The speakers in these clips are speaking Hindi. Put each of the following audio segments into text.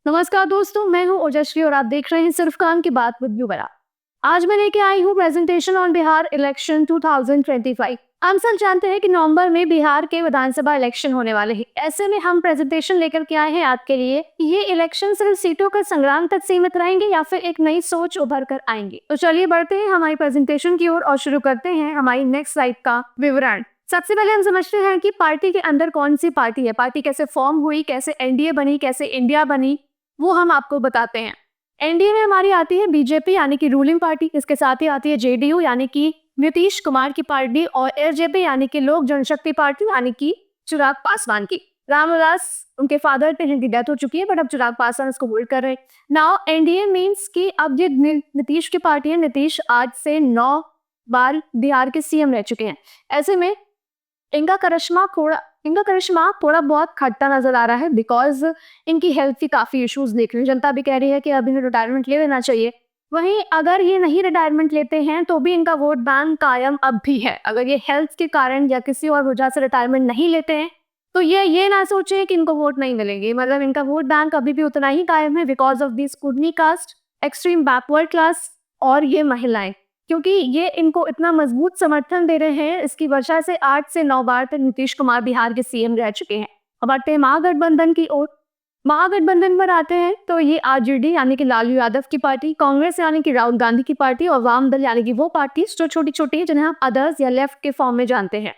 नमस्कार दोस्तों, मैं हूँ ओजस्वी और आप देख रहे हैं सिर्फ काम की बात विद बरा। आज मैं लेके आई हूँ प्रेजेंटेशन ऑन बिहार इलेक्शन 2025। हम सब जानते हैं कि नवंबर में बिहार के विधानसभा इलेक्शन होने वाले हैं। ऐसे में हम प्रेजेंटेशन लेकर के आए हैं आपके लिए कि ये इलेक्शन सिर्फ सीटों का संग्राम तक सीमित रहेंगे या फिर एक नई सोच उभर कर आएंगे। तो चलिए बढ़ते हैं हमारी प्रेजेंटेशन की ओर और शुरू करते हैं हमारी नेक्स्ट स्लाइड का विवरण। सबसे पहले हम समझते हैं कि पार्टी के अंदर कौन सी पार्टी है, पार्टी कैसे फॉर्म हुई, कैसे एनडीए बनी, कैसे इंडिया बनी, वो हम आपको बताते हैं। एनडीए में हमारी आती है बीजेपी यानी कि रूलिंग पार्टी, इसके साथ ही आती है जेडीयू यानी कि नीतीश कुमार की पार्टी और एलजेपी यानी कि लोक जनशक्ति पार्टी यानी कि चिराग पासवान की। रामविलास उनके फादर थे जिनकी डेथ हो चुकी है, बट अब चिराग पासवान इसको होल्ड कर रहे हैं। नाउ एनडीए मींस कि अब ये नीतीश की पार्टी है। नीतीश आज से 9 बार बिहार के सीएम रह चुके हैं। ऐसे में इनका करिश्मा थोड़ा बहुत खट्टा नजर आ रहा है बिकॉज इनकी हेल्थ की काफी इश्यूज देख रही है। जनता भी कह रही है कि अब इन्हें रिटायरमेंट ले लेना चाहिए। वहीं अगर ये नहीं रिटायरमेंट लेते हैं तो भी इनका वोट बैंक कायम अब भी है। अगर ये हेल्थ के कारण या किसी और वजह से रिटायरमेंट नहीं लेते हैं तो ये ना सोचे कि इनको वोट नहीं मिलेंगे। मतलब इनका वोट बैंक अभी भी उतना ही कायम है because of this scrutiny caste, extreme backward class और ये महिलाएं, क्योंकि ये इनको इतना मजबूत समर्थन दे रहे हैं। इसकी वजह से 8 से 9 बार तक नीतीश कुमार बिहार के सीएम रह चुके हैं। अब आते हैं महागठबंधन की ओर। महागठबंधन पर आते हैं तो ये आरजेडी यानी कि लालू यादव की पार्टी, कांग्रेस यानी कि राहुल गांधी की पार्टी और वाम दल यानी कि वो पार्टी जो छोटी छोटी है जिन्हें हम अदर्स या लेफ्ट के फॉर्म में जानते हैं।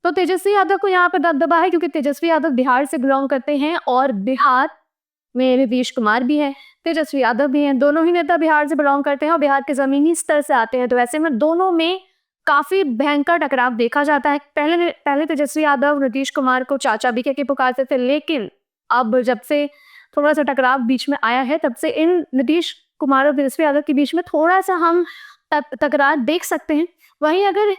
तो तेजस्वी यादव को यहाँ पे दबदबा है क्योंकि तेजस्वी यादव बिहार से बिलोंग करते हैं और बिहार में नीतीश कुमार भी है, तेजस्वी यादव भी हैं। दोनों ही नेता बिहार से बिलोंग करते हैं और बिहार के जमीनी स्तर से आते हैं। तो ऐसे में दोनों में काफी भयंकर टकराव देखा जाता है। पहले तेजस्वी यादव नीतीश कुमार को चाचा भी कह के पुकारते थे, लेकिन अब जब से थोड़ा सा टकराव बीच में आया है तब से इन नीतीश कुमार और तेजस्वी यादव के बीच में थोड़ा सा हम तकरार देख सकते हैं। वहीं अगर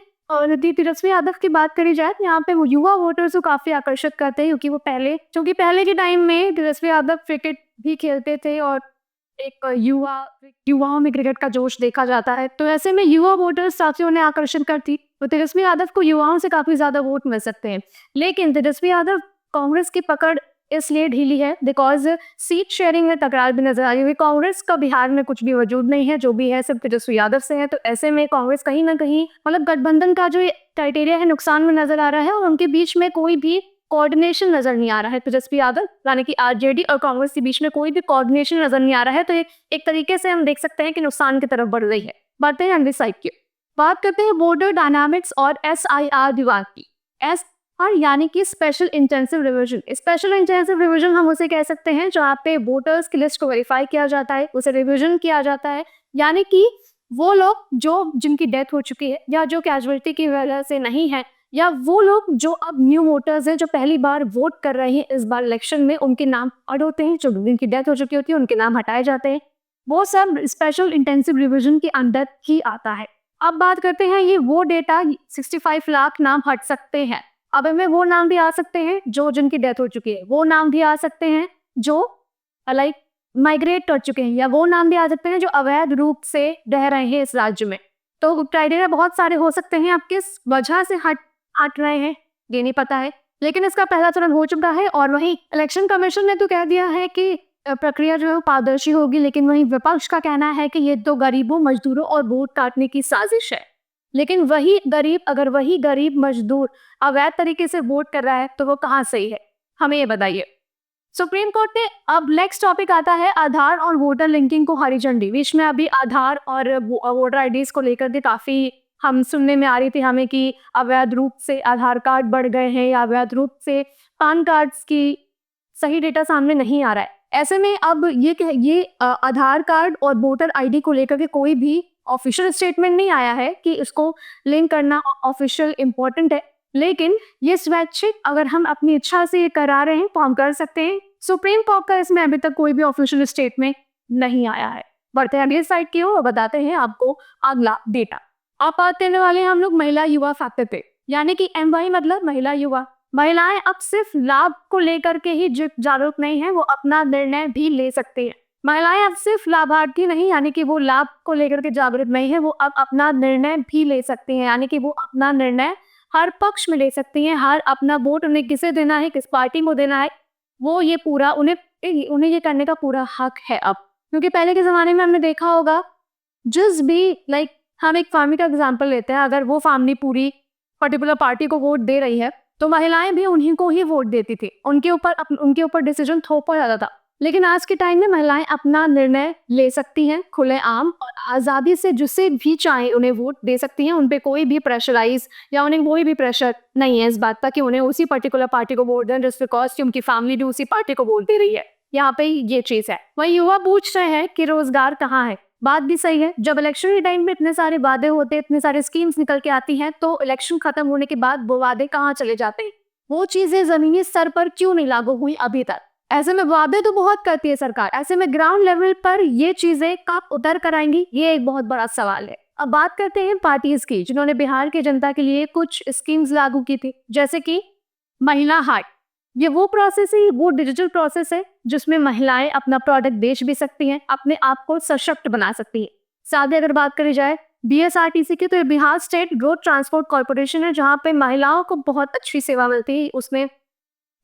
तेजस्वी यादव की बात करी जाए तो यहाँ पे वो युवा वोटर्स को काफी आकर्षित करते हैं क्योंकि पहले के टाइम में तेजस्वी यादव क्रिकेट भी खेलते थे और एक युवाओं में क्रिकेट का जोश देखा जाता है। तो ऐसे में युवा वोटर्स काफी उन्हें आकर्षण करती, तो तेजस्वी यादव को युवाओं से काफी ज्यादा वोट मिल सकते हैं। लेकिन तेजस्वी यादव कांग्रेस की पकड़ इसलिए ढीली है बिकॉज सीट शेयरिंग में तकरार भी नजर आ रही है। कांग्रेस का बिहार में कुछ भी वजूद नहीं है, जो भी है सिर्फ तेजस्वी यादव से है। तो ऐसे में कांग्रेस कहीं ना कहीं मतलब गठबंधन का जो क्राइटेरिया है नुकसान में नजर आ रहा है और उनके बीच में कोई भी कोऑर्डिनेशन नजर नहीं आ रहा है। तेजस्वी यादव यानी कि आरजेडी और कांग्रेस के बीच में कोई भी कोऑर्डिनेशन नजर नहीं आ रहा है। तो एक तरीके से हम देख सकते हैं कि नुकसान की तरफ बढ़ रही है। बढ़ते हैं अगली साइड की, बात करते हैं वोटर डायनामिक्स और SIR विभाग की। SIR यानी कि special intensive revision. Special intensive revision हम उसे कह सकते हैं जहाँ पे वोटर्स की लिस्ट को वेरीफाई किया जाता है, उसे रिवीजन किया जाता है। यानी कि वो लोग जिनकी डेथ हो चुकी है या जो कैजुअलिटी की वजह से नहीं है, या वो लोग जो अब न्यू वोटर्स हैं जो पहली बार वोट कर रहे हैं इस बार इलेक्शन में, उनके नाम ऐड होते हैं। जो जिनकी डेथ हो चुकी होती है उनके नाम हटाए जाते हैं। वो सब स्पेशल इंटेंसिव रिवीजन के अंदर ही आता है। अब बात करते हैं ये वो डेटा 65 लाख नाम हट सकते हैं। अब इनमें वो नाम भी आ सकते हैं जो जिनकी डेथ हो चुकी है, वो नाम भी आ सकते हैं जो लाइक माइग्रेट कर चुके हैं, या वो नाम भी आ सकते हैं जो अवैध रूप से रह रहे हैं इस राज्य में। तो क्राइटेरिया बहुत सारे हो सकते हैं। आप किस वजह से हट रहे हैं ये नहीं पता है, लेकिन इसका पहला चरण हो चुका है। और वहीं इलेक्शन कमीशन ने तो कह दिया है कि प्रक्रिया जो है पारदर्शी होगी, लेकिन वहीं विपक्ष का कहना है कि ये तो गरीबों, मजदूरों और वोट काटने की साजिश है। लेकिन अगर वही गरीब मजदूर अवैध तरीके से वोट कर रहा है तो वो कहाँ सही है, हमें ये बताइए। सुप्रीम कोर्ट ने अब नेक्स्ट टॉपिक आता है आधार और वोटर लिंकिंग को हरी झंडी। बीच में अभी आधार और वोटर आईडीज को लेकर के काफी हम सुनने में आ रही थी हमें कि अवैध रूप से आधार कार्ड बढ़ गए हैं या अवैध रूप से पैन कार्ड्स की सही डेटा सामने नहीं आ रहा है। ऐसे में अब ये आधार कार्ड और वोटर आईडी को लेकर के कोई भी ऑफिशियल स्टेटमेंट नहीं आया है कि इसको लिंक करना ऑफिशियल इम्पोर्टेंट है, लेकिन ये स्वैच्छिक अगर हम अपनी इच्छा से ये करा रहे हैं तो हम कर सकते हैं। सुप्रीम कोर्ट का इसमें अभी तक कोई भी ऑफिशियल स्टेटमेंट नहीं आया है। बढ़ते हैं अगली साइड की ओर और बताते हैं आपको अगला डेटा। अब बात करने वाले हैं हम लोग महिला युवा फैक्टर पे, यानी कि MY मतलब महिला युवा। महिलाएं अब सिर्फ लाभ को लेकर के ही जागरूक नहीं है, वो अपना निर्णय भी ले सकती है। महिलाएं अब सिर्फ लाभार्थी नहीं यानी कि वो लाभ को लेकर के जागरूक नहीं है, वो अब अपना निर्णय भी ले सकती हैं। यानी कि वो अपना निर्णय हर पक्ष में ले सकती हैं। हर अपना वोट उन्हें किसे देना है, किस पार्टी को देना है, वो ये पूरा उन्हें उन्हें ये करने का पूरा हक है अब, क्योंकि पहले के ज़माने में हमने देखा होगा, जिस भी लाइक हम एक फैमिली का एग्जांपल लेते हैं, अगर वो फैमिली पूरी पर्टिकुलर पार्टी को वोट दे रही है, तो महिलाएं भी उन्हीं को ही वोट देती थी, उनके ऊपर डिसीजन थोपा जाता था। लेकिन आज के टाइम में महिलाएं अपना निर्णय ले सकती हैं खुलेआम और आज़ादी से, जिसे भी चाहे उन्हें वोट दे सकती हैं। उन पे कोई भी प्रेशराइज या उन्हें कोई भी प्रेशर नहीं है इस बात का कि उन्हें उसी पर्टिकुलर पार्टी को वोट दें जस्ट बिकॉज कि उनकी फैमिली भी उसी पार्टी को वोट दे रही है। यहाँ पे ये चीज है। वही युवा पूछ रहे हैं कि रोजगार कहाँ है। बात भी सही है, जब इलेक्शन के टाइम पे इतने सारे वादे होते हैं, इतने सारे स्कीम्स निकल के आती हैं, तो इलेक्शन खत्म होने के बाद वो वादे कहाँ चले जाते हैं? वो चीजें जमीनी स्तर पर क्यों नहीं लागू हुई अभी तक? ऐसे में वादे तो बहुत करती है सरकार, ऐसे में ग्राउंड लेवल पर ये चीजें कब उतर कर आएंगी, ये एक बहुत बड़ा सवाल है। अब बात करते हैं पार्टीज की जिन्होंने बिहार की जनता के लिए कुछ स्कीम्स लागू की थी, जैसे कि महिला हाट। ये वो प्रोसेस है, वो डिजिटल प्रोसेस है जिसमें महिलाएं अपना प्रोडक्ट बेच भी सकती हैं, अपने आप को सशक्त बना सकती है। साथ ही अगर बात करी जाए बीएसआरटीसी की, तो ये Bihar state road transport corporation है, जहाँ पे महिलाओं को बहुत अच्छी सेवा मिलती है। उसमें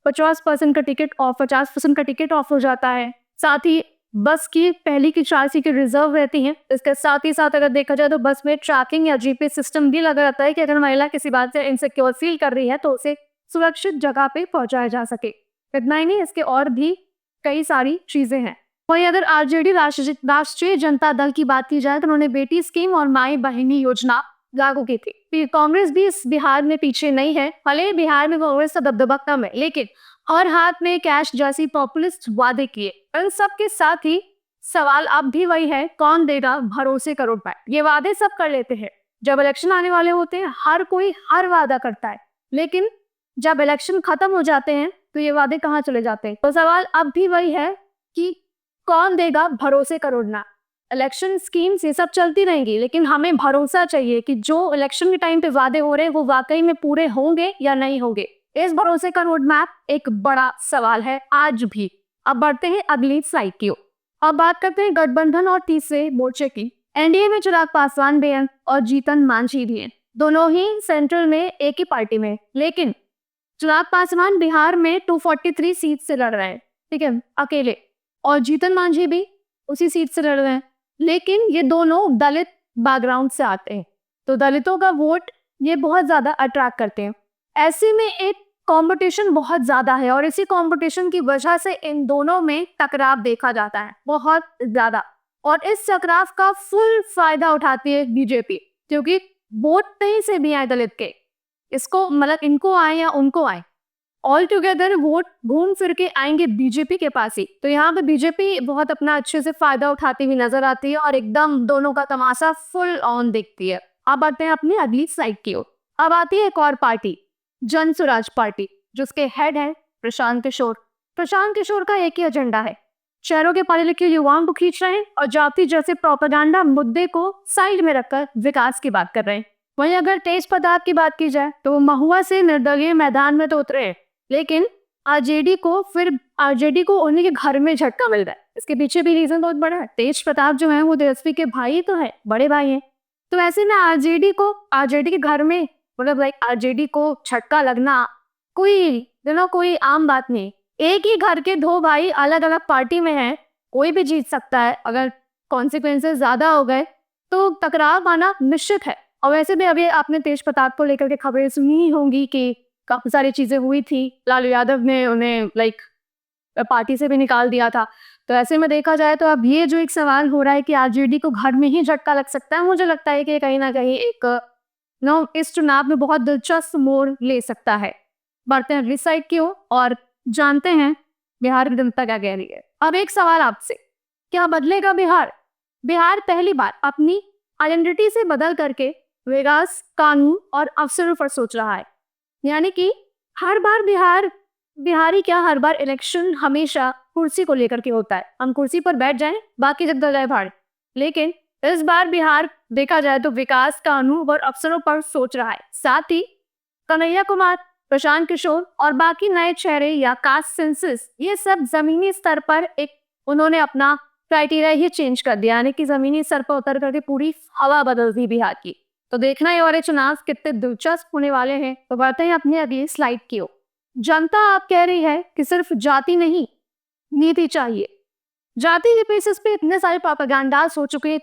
50% का टिकट ऑफ 50% का टिकट ऑफ हो जाता है। साथ ही बस की पहली की 4 सीटें रिजर्व रहती हैं। इसके साथ ही साथ अगर देखा जाए तो बस में ट्रैकिंग या जीपीएस सिस्टम भी लगा रहता है कि अगर महिला किसी बात से इनसिक्योर फील कर रही है तो उसे सुरक्षित जगह पे पहुंचाया जा सके। इतना ही नहीं, इसके और भी कई सारी चीजें हैं। वहीं अगर आरजेडी राष्ट्रीय जनता दल की बात की जाए तो उन्होंने बेटी स्कीम और माई बहिनी योजना लागू की थी। कांग्रेस भी इस बिहार में पीछे नहीं है, भले बिहार में कांग्रेस का दबदबा कम है, लेकिन हर हाथ में कैश जैसी पॉपुलिस्ट वादे किए। इन सब के साथ ही सवाल अब भी वही है, कौन देगा भरोसे का रोड मैप? ये वादे सब कर लेते हैं, जब इलेक्शन आने वाले होते हैं हर कोई हर वादा करता है, लेकिन जब इलेक्शन खत्म हो जाते हैं तो ये वादे कहाँ चले जाते हैं? तो सवाल अब भी वही है कि कौन देगा भरोसे का रोड मैप? इलेक्शन स्कीम्स ये सब चलती रहेंगी, लेकिन हमें भरोसा चाहिए कि जो इलेक्शन के टाइम पे वादे हो रहे हैं वो वाकई में पूरे होंगे या नहीं होंगे। इस भरोसे का रोड मैप एक बड़ा सवाल है आज भी। अब बढ़ते हैं अगली स्लाइड की ओर। अब बात करते हैं गठबंधन और तीसरे मोर्चे की। एनडीए में चिराग पासवान भी हैं और जीतन मांझी भी हैं, दोनों ही सेंट्रल में एक ही पार्टी में। लेकिन चिराग पासवान बिहार में 243 सीट से लड़ रहे हैं, ठीक है, अकेले, और जीतन मांझी भी उसी सीट से लड़ रहे हैं। लेकिन ये दोनों दलित बैकग्राउंड से आते हैं, तो दलितों का वोट ये बहुत ज्यादा अट्रैक्ट करते हैं। ऐसे में एक कंपटीशन बहुत ज्यादा है और इसी कंपटीशन की वजह से इन दोनों में टकराव देखा जाता है बहुत ज्यादा, और इस टकराव का फुल फायदा उठाती है बीजेपी, क्योंकि वोट कहीं से भी आए दलित के, इसको मतलब इनको आए या उनको आए, ऑल टुगेदर वोट घूम फिर के आएंगे बीजेपी के पास ही। तो यहाँ पे बीजेपी बहुत अपना अच्छे से फायदा उठाती हुई नजर आती है और एकदम दोनों का तमाशा फुल ऑन दिखती है। अब आते हैं अपनी अगली स्लाइड की ओर। अब आती है एक और पार्टी, जन स्वराज पार्टी, जिसके हेड है प्रशांत किशोर। प्रशांत किशोर का एक ही एजेंडा है, शहरों के पढ़े लिखे युवाओं को खींच रहे हैं और जाति जैसे प्रोपेगेंडा मुद्दे को साइड में रखकर विकास की बात कर रहे हैं। वहीं अगर तेज प्रताप की बात की जाए तो महुआ से निर्दलीय मैदान में तो उतरे हैं, लेकिन आरजेडी को उन्हीं के घर में झटका मिल रहा है। इसके पीछे भी रीजन बहुत बड़ा है। तेज प्रताप जो है वो तेजस्वी के भाई तो है, बड़े भाई हैं। तो ऐसे में आरजेडी के घर में मतलब आरजेडी को झटका लगना कोई आम बात नहीं। एक ही घर के दो भाई अलग अलग पार्टी में हैं, कोई भी जीत सकता है। अगर कॉन्सिक्वेंसेस ज्यादा हो गए तो टकराव आना निश्चित है। और वैसे भी अभी आपने तेज प्रताप को लेकर के खबरें सुनी ही होंगी कि काफी सारी चीजें हुई थी, लालू यादव ने उन्हें पार्टी से भी निकाल दिया था। तो ऐसे में देखा जाए तो अब ये जो एक सवाल हो रहा है कि आरजेडी को घर में ही झटका लग सकता है, मुझे लगता है कि कहीं ना कहीं एक इस चुनाव में बहुत दिलचस्प मोड़ ले सकता है। बढ़ते हैं अगली साइड की ओर और जानते हैं बिहार की जनता क्या कह रही है। अब एक सवाल आपसे, क्या बदलेगा बिहार? बिहार पहली बार अपनी आइडेंटिटी से बदल करके विकास, कानून और अवसरों पर सोच रहा है। यानी कि हर बार इलेक्शन हमेशा कुर्सी को लेकर के होता है, हम कुर्सी पर बैठ जाएं बाकी जगह जाए भाड़। लेकिन इस बार बिहार देखा जाए तो विकास, कानून और अवसरों पर सोच रहा है। साथ ही कन्हैया कुमार, प्रशांत किशोर और बाकी नए चेहरे या कास्ट सेंसस, ये सब जमीनी स्तर पर उन्होंने अपना क्राइटेरिया ही चेंज कर दिया, यानी कि जमीनी स्तर पर उतर करके पूरी हवा बदल दी बिहार की। तो देखना ये वाले चुनाव कितने दिलचस्प होने वाले हैं। तो बढ़ते हैं अपनी अगली स्लाइड की ओर। जनता आप कह रही है कि सिर्फ जाति नहीं, नीति चाहिए। जाति के बेसिस पे इतने सारे प्रोपेगेंडास हो चुके हैं,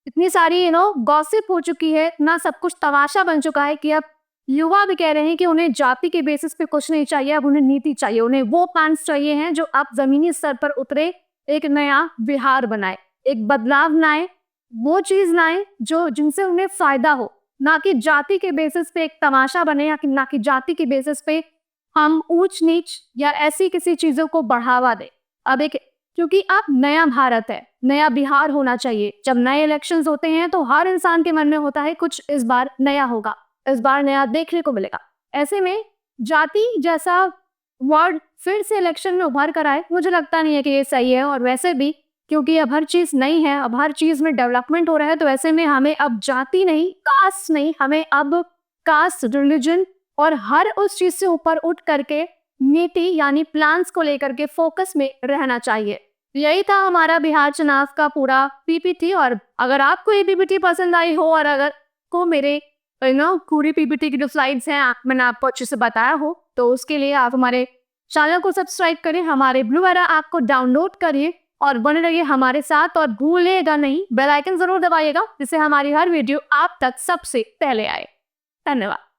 इतनी सारी गॉसिप हो चुकी है, इतना सब कुछ तमाशा बन चुका है कि अब युवा भी कह रहे हैं कि उन्हें जाति के बेसिस पे कुछ नहीं चाहिए, अब उन्हें नीति चाहिए। उन्हें वो प्लान्स चाहिए हैं जो अब जमीनी स्तर पर उतरे, एक नया बिहार बनाए, एक बदलाव लाए, वो चीज लाए जो जिनसे उन्हें फायदा हो, ना कि जाति के बेसिस पे एक तमाशा बने, या ना कि जाति के बेसिस पे हम ऊंच नीच या ऐसी किसी चीजों को बढ़ावा दे। अब एक क्योंकि अब नया भारत है, नया बिहार होना चाहिए। जब नए इलेक्शंस होते हैं तो हर इंसान के मन में होता है कुछ इस बार नया होगा, इस बार नया देखने को मिलेगा। ऐसे में जाति जैसा वर्ड फिर से इलेक्शन में उभर कर आए, मुझे लगता नहीं है कि ये सही है। और वैसे भी क्योंकि अब हर चीज नई है, अब हर चीज में डेवलपमेंट हो रहा है, तो ऐसे में हमें अब जाति नहीं, कास्ट नहीं, हमें अब कास्ट, रिलीजन और हर उस चीज से ऊपर उठ करके नीति यानी प्लान्स को लेकर के फोकस में रहना चाहिए। यही था हमारा बिहार चुनाव का पूरा पीपीटी। और अगर आपको ये पीपीटी पसंद आई हो, और अगर को मेरे पूरी पीपीटी की जो स्लाइड्स हैं मैंने आपको अच्छे से बताया हो, तो उसके लिए आप हमारे चैनल को सब्सक्राइब करें, हमारे ब्लू एरा ऐप को डाउनलोड करिए और बने रहिए हमारे साथ। और भूलिएगा नहीं, बेल आइकन जरूर दबाइएगा जिससे हमारी हर वीडियो आप तक सबसे पहले आए। धन्यवाद।